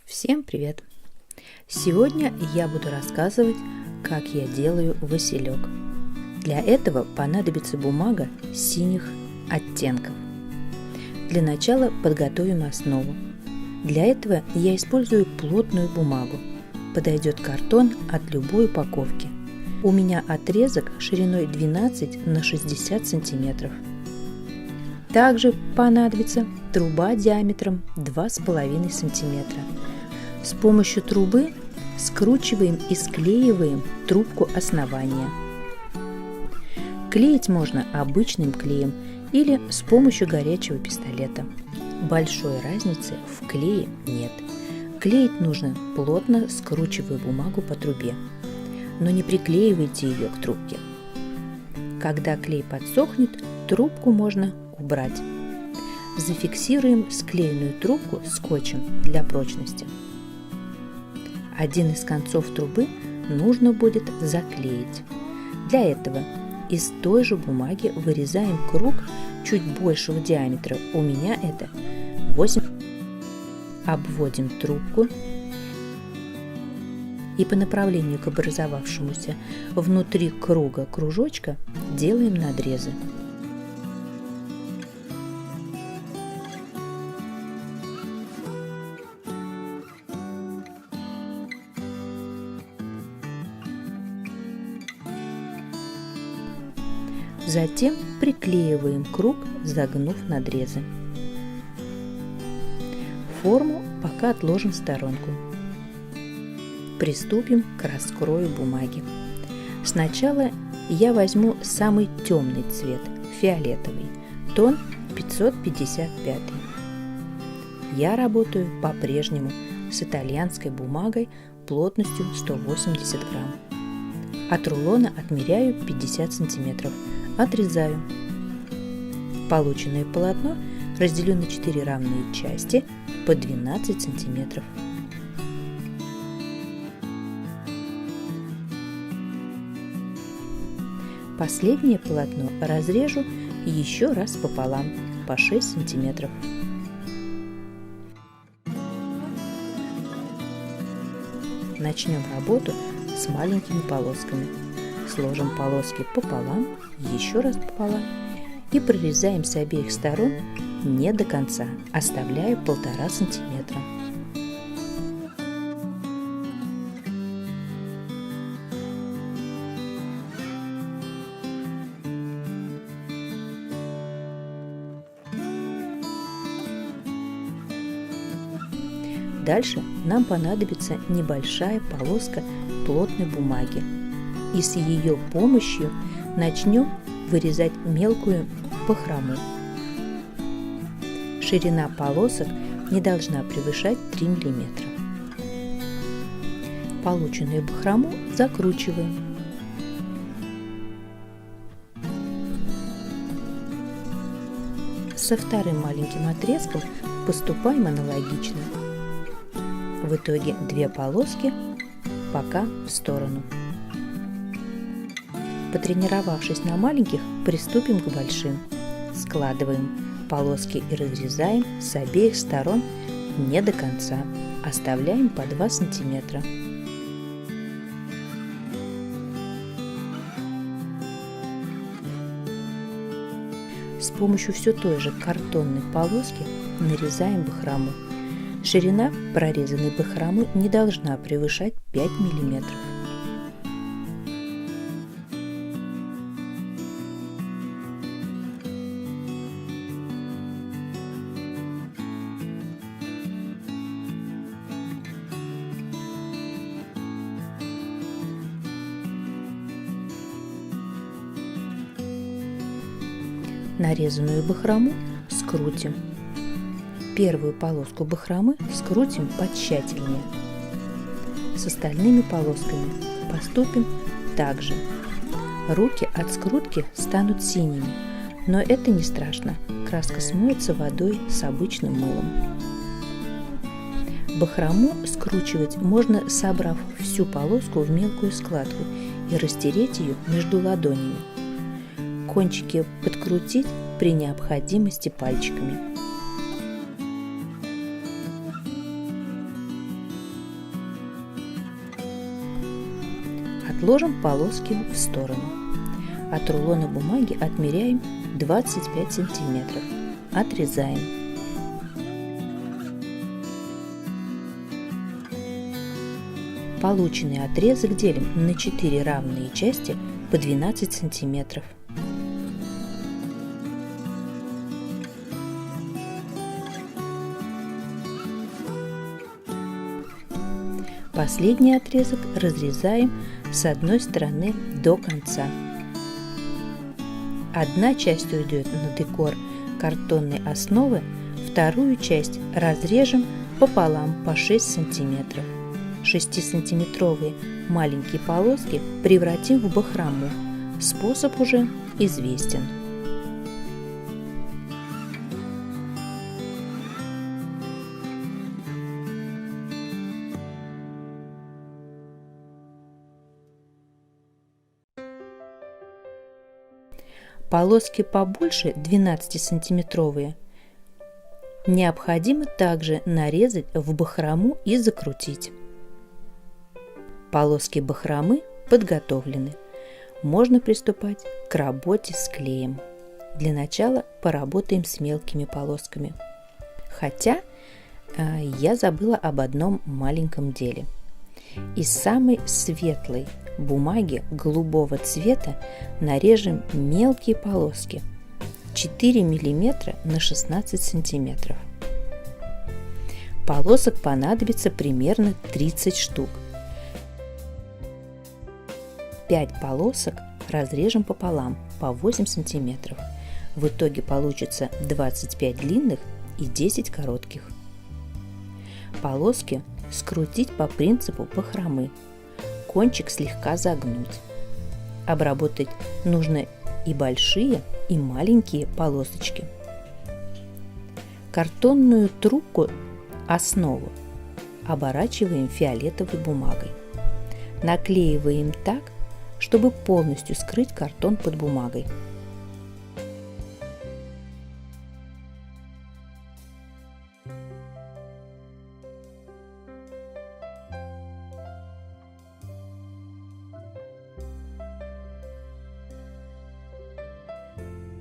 Всем привет! Сегодня я буду рассказывать, как я делаю василек. Для этого понадобится бумага синих оттенков. Для начала подготовим основу. Для этого я использую плотную бумагу. Подойдет картон от любой упаковки. У меня отрезок шириной 12 на 60 сантиметров. Также понадобится труба диаметром 2,5 сантиметра. С помощью трубы скручиваем и склеиваем трубку основания. Клеить можно обычным клеем или с помощью горячего пистолета. Большой разницы в клее нет. Клеить нужно плотно, скручивая бумагу по трубе, но не приклеивайте ее к трубке. Когда клей подсохнет, трубку можно убрать. Зафиксируем склеенную трубку скотчем для прочности. Один из концов трубы нужно будет заклеить. Для этого из той же бумаги вырезаем круг чуть большего диаметра. У меня это 8. Обводим трубку и по направлению к образовавшемуся внутри круга кружочка делаем надрезы. Затем приклеиваем круг, загнув надрезы. Форму пока отложим в сторонку. Приступим к раскрою бумаги. Сначала я возьму самый темный цвет, фиолетовый, тон 555. Я работаю по-прежнему с итальянской бумагой плотностью 180 грамм. От рулона отмеряю 50 сантиметров. Отрезаю. Полученное полотно разделю на 4 равные части по 12 сантиметров. Последнее полотно разрежу еще раз пополам по 6 сантиметров. Начнем работу с маленькими полосками. Сложим полоски пополам, еще раз пополам и прорезаем с обеих сторон не до конца, оставляя 1,5 сантиметра. Дальше нам понадобится небольшая полоска плотной бумаги. И с ее помощью начнем вырезать мелкую бахрому. Ширина полосок не должна превышать 3 мм. Полученную бахрому закручиваем. Со вторым маленьким отрезком поступаем аналогично. В итоге 2 полоски пока в сторону. Потренировавшись на маленьких, приступим к большим. Складываем полоски и разрезаем с обеих сторон не до конца. Оставляем по 2 сантиметра. С помощью все той же картонной полоски нарезаем бахрому. Ширина прорезанной бахромы не должна превышать 5 мм. Нарезанную бахрому скрутим. Первую полоску бахромы скрутим потщательнее. С остальными полосками поступим так же. Руки от скрутки станут синими, но это не страшно. Краска смоется водой с обычным мылом. Бахрому скручивать можно, собрав всю полоску в мелкую складку и растереть ее между ладонями. Кончики подкрутить при необходимости пальчиками. отложим полоски в сторону. От рулона бумаги отмеряем 25 сантиметров. Отрезаем. Полученный отрезок делим на 4 равные части по 12 сантиметров. Последний отрезок разрезаем с одной стороны до конца. Одна часть уйдет на декор картонной основы, вторую часть разрежем пополам по 6 сантиметров. 6-сантиметровые маленькие полоски превратим в бахрому. Способ уже известен. Полоски побольше, 12-сантиметровые, необходимо также нарезать в бахрому и закрутить. Полоски бахромы подготовлены. Можно приступать к работе с клеем. Для начала поработаем с мелкими полосками. Хотя я забыла об одном маленьком деле. Из самой светлой бумаги голубого цвета нарежем мелкие полоски 4 мм на 16 см. Полосок понадобится примерно 30 штук. 5 полосок разрежем пополам по 8 см. В итоге получится 25 длинных и 10 коротких. Полоски скрутить по принципу бахромы. Кончик слегка загнуть. Обработать нужно и большие, и маленькие полосочки. Картонную трубку основу оборачиваем фиолетовой бумагой. Наклеиваем так, чтобы полностью скрыть картон под бумагой.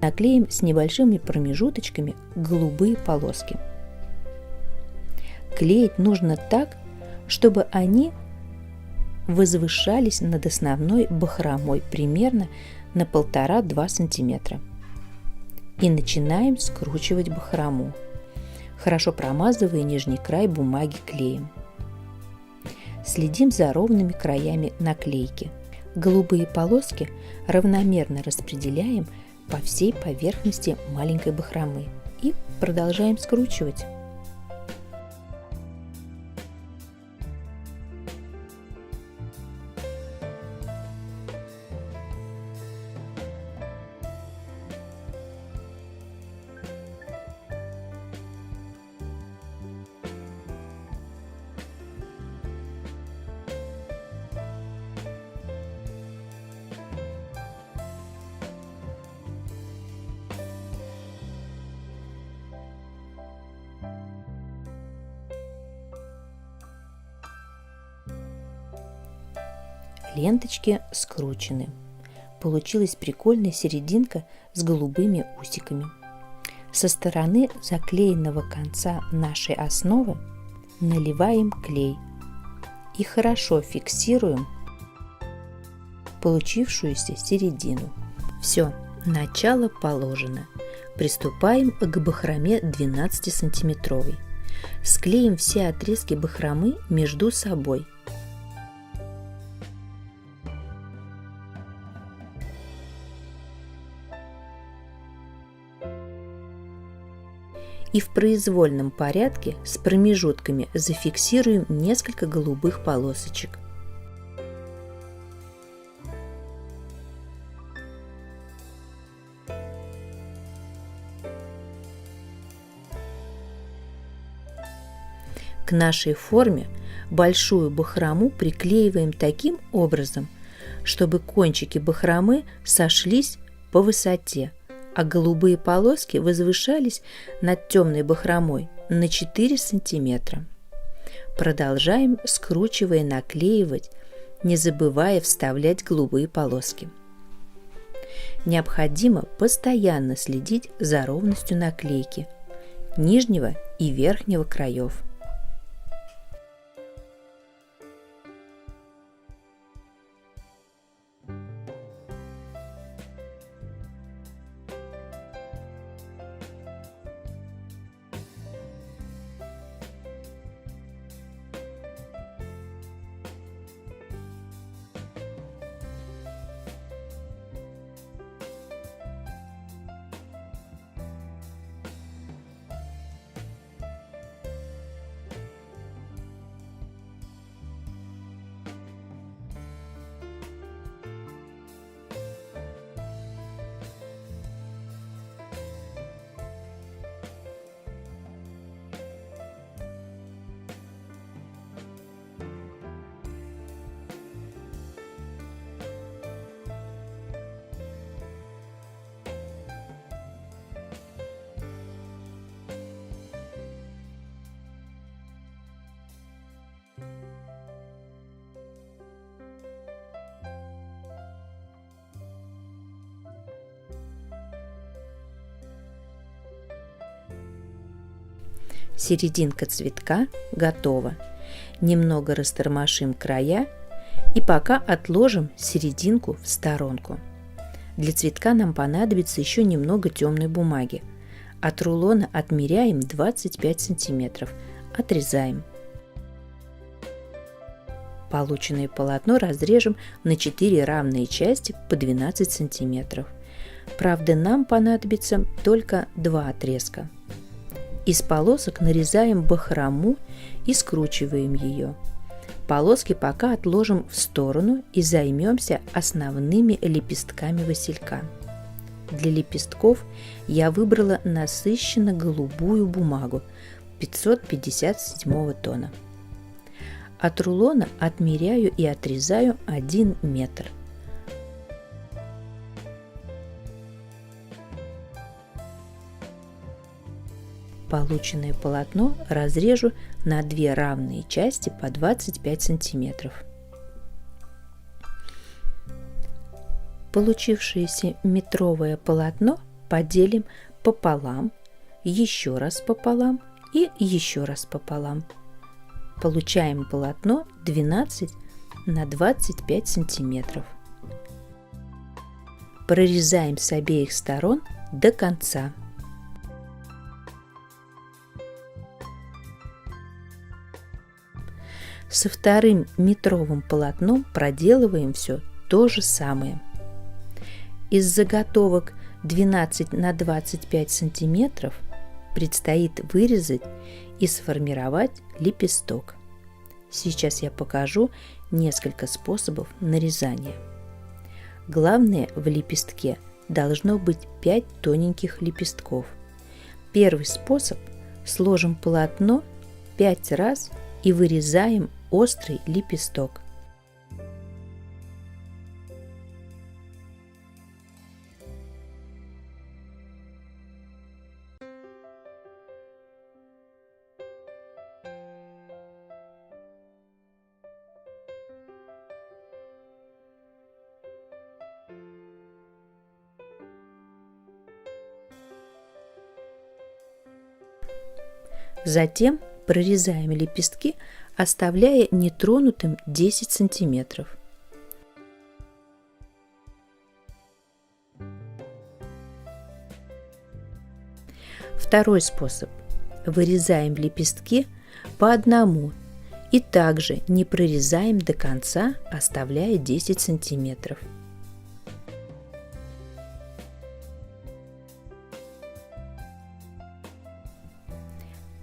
Наклеим с небольшими промежуточками голубые полоски. Клеить нужно так, чтобы они возвышались над основной бахромой примерно на 1,5-2 см. И начинаем скручивать бахрому, хорошо промазывая нижний край бумаги клеем. Следим за ровными краями наклейки. Голубые полоски равномерно распределяем по всей поверхности маленькой бахромы и продолжаем скручивать. Ленточки скручены. Получилась прикольная серединка с голубыми усиками. Со стороны заклеенного конца нашей основы наливаем клей и хорошо фиксируем получившуюся середину. Все, начало положено. Приступаем к бахроме 12-сантиметровой. Склеим все отрезки бахромы между собой. И в произвольном порядке с промежутками зафиксируем несколько голубых полосочек. К нашей форме большую бахрому приклеиваем таким образом, чтобы кончики бахромы сошлись по высоте, а голубые полоски возвышались над темной бахромой на 4 сантиметра. Продолжаем, скручивая, наклеивать не забывая вставлять голубые полоски. Необходимо постоянно следить за ровностью наклейки нижнего и верхнего краев. Серединка цветка готова. Немного растормошим края и пока отложим серединку в сторонку. Для цветка нам понадобится еще немного темной бумаги. От рулона отмеряем 25 сантиметров. Отрезаем. Полученное полотно разрежем на 4 равные части по 12 сантиметров. Правда, нам понадобится только 2 отрезка. Из полосок нарезаем бахрому и скручиваем ее. Полоски пока отложим в сторону и займемся основными лепестками василька. Для лепестков я выбрала насыщенно голубую бумагу 557 тона. От рулона отмеряю и отрезаю 1 метр. Полученное полотно разрежу на 2 равные части по 25 сантиметров. Получившееся метровое полотно поделим пополам, еще раз пополам и еще раз пополам. Получаем полотно 12 на 25 сантиметров. Прорезаем с обеих сторон до конца. Со вторым метровым полотном проделываем все то же самое. Из заготовок 12 на 25 сантиметров предстоит вырезать и сформировать лепесток. Сейчас я покажу несколько способов нарезания. Главное, в лепестке должно быть 5 тоненьких лепестков. Первый способ – сложим полотно 5 раз и вырезаем острый лепесток. Затем прорезаем лепестки, оставляя нетронутым 10 сантиметров. Второй способ. Вырезаем лепестки по одному и также не прорезаем до конца, оставляя 10 сантиметров.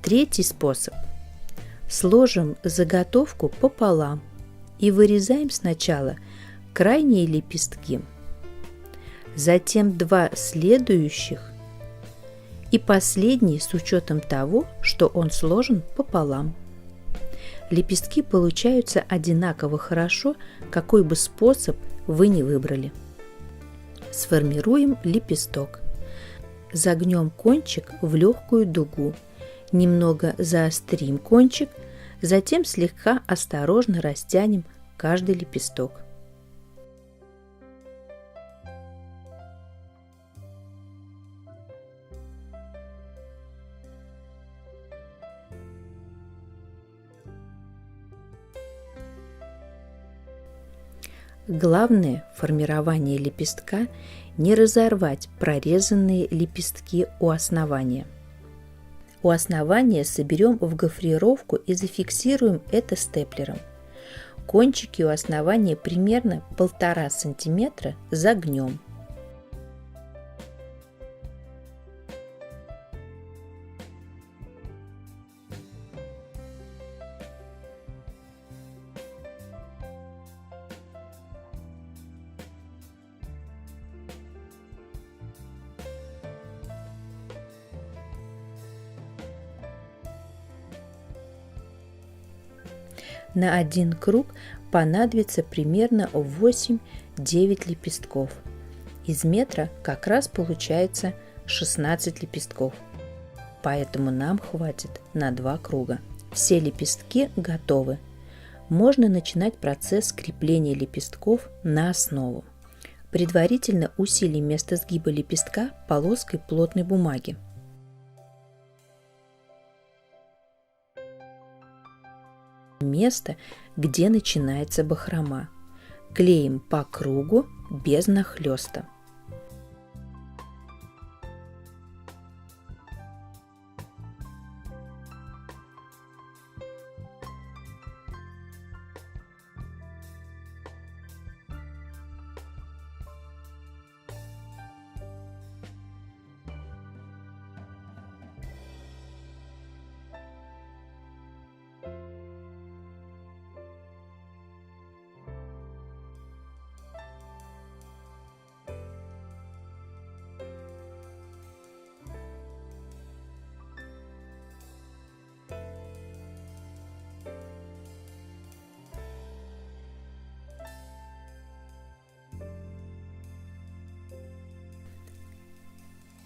Третий способ. Сложим заготовку пополам и вырезаем сначала крайние лепестки, затем 2 следующих и последний с учетом того, что он сложен пополам. Лепестки получаются одинаково хорошо, какой бы способ вы ни выбрали. Сформируем лепесток. Загнем кончик в легкую дугу. Немного заострим кончик, затем слегка осторожно растянем каждый лепесток. Главное в формировании лепестка не разорвать прорезанные лепестки у основания. У основания соберем в гофрировку и зафиксируем это степлером. Кончики у основания примерно 1,5 см загнем. На один круг понадобится примерно 8-9 лепестков. Из метра как раз получается 16 лепестков, поэтому нам хватит на 2 круга. Все лепестки готовы. Можно начинать процесс крепления лепестков на основу. Предварительно усилим место сгиба лепестка полоской плотной бумаги. Место, где начинается бахрома. Клеим по кругу без нахлеста.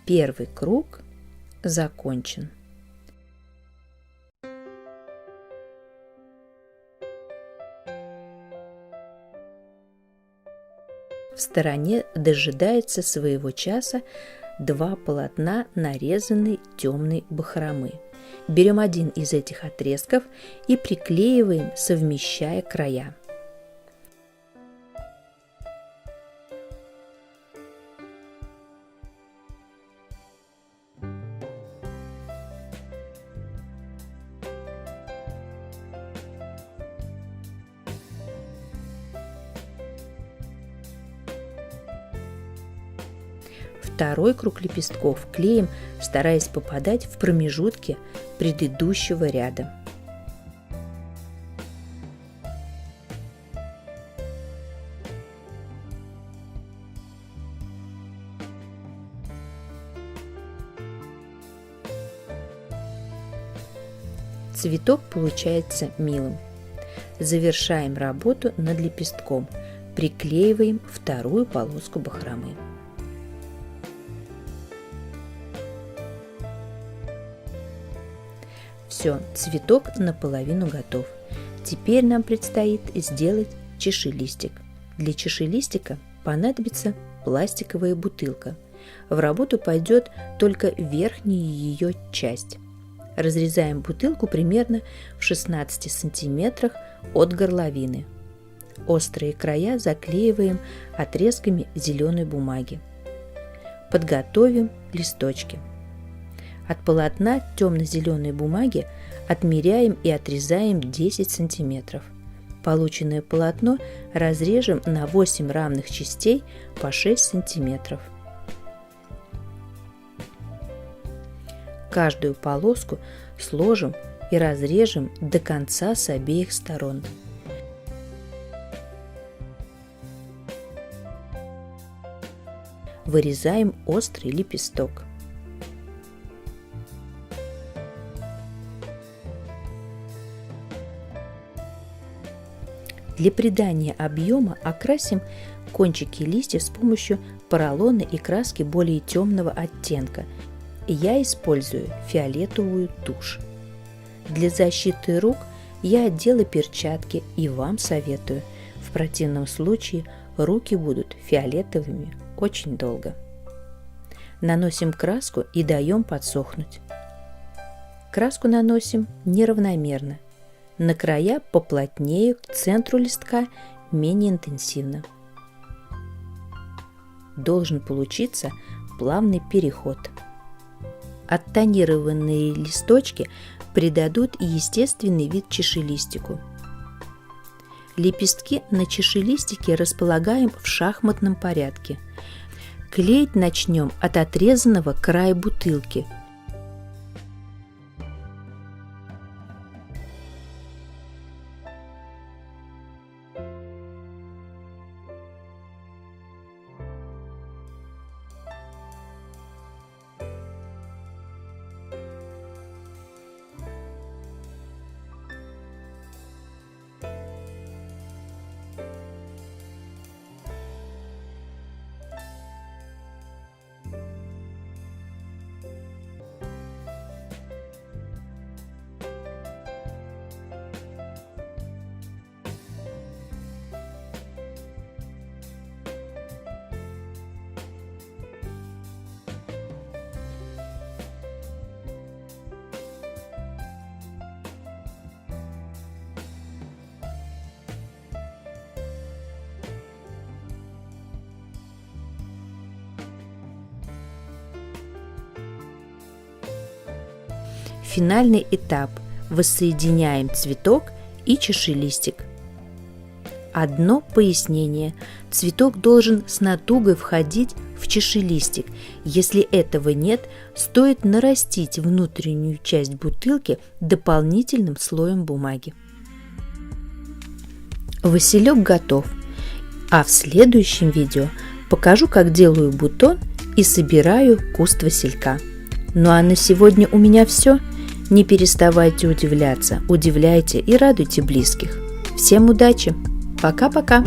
Первый круг закончен. В стороне дожидается своего часа 2 полотна нарезанной темной бахромы. Берем один из этих отрезков и приклеиваем, совмещая края. Второй круг лепестков клеим, стараясь попадать в промежутки предыдущего ряда. Цветок получается милым. Завершаем работу над лепестком. Приклеиваем вторую полоску бахромы. Все, цветок наполовину готов. Теперь нам предстоит сделать чашелистик. Для чашелистика понадобится пластиковая бутылка. В работу пойдет только верхняя ее часть. Разрезаем бутылку примерно в 16 сантиметрах от горловины. Острые края заклеиваем отрезками зеленой бумаги. Подготовим листочки. От полотна темно-зеленой бумаги отмеряем и отрезаем 10 сантиметров. Полученное полотно разрежем на 8 равных частей по 6 сантиметров. Каждую полоску сложим и разрежем до конца с обеих сторон. Вырезаем острый лепесток. Для придания объема окрасим кончики листьев с помощью поролона и краски более темного оттенка. Я использую фиолетовую тушь. Для защиты рук я одела перчатки и вам советую противном случае руки будут фиолетовыми очень долго. Наносим краску и даем подсохнуть. Краску наносим неравномерно. На края поплотнее, к центру листка менее интенсивно. Должен получиться плавный переход. Оттонированные листочки придадут естественный вид чашелистику. Лепестки на чашелистике располагаем в шахматном порядке. Клеить начнем от отрезанного края бутылки. Финальный этап. Воссоединяем цветок и чашелистик. Одно пояснение. Цветок должен с натугой входить в чашелистик. Если этого нет, стоит нарастить внутреннюю часть бутылки дополнительным слоем бумаги. Василек готов. А в следующем видео покажу, как делаю бутон и собираю куст василька. Ну а на сегодня у меня все. Не переставайте удивляться, удивляйте и радуйте близких. Всем удачи! Пока-пока!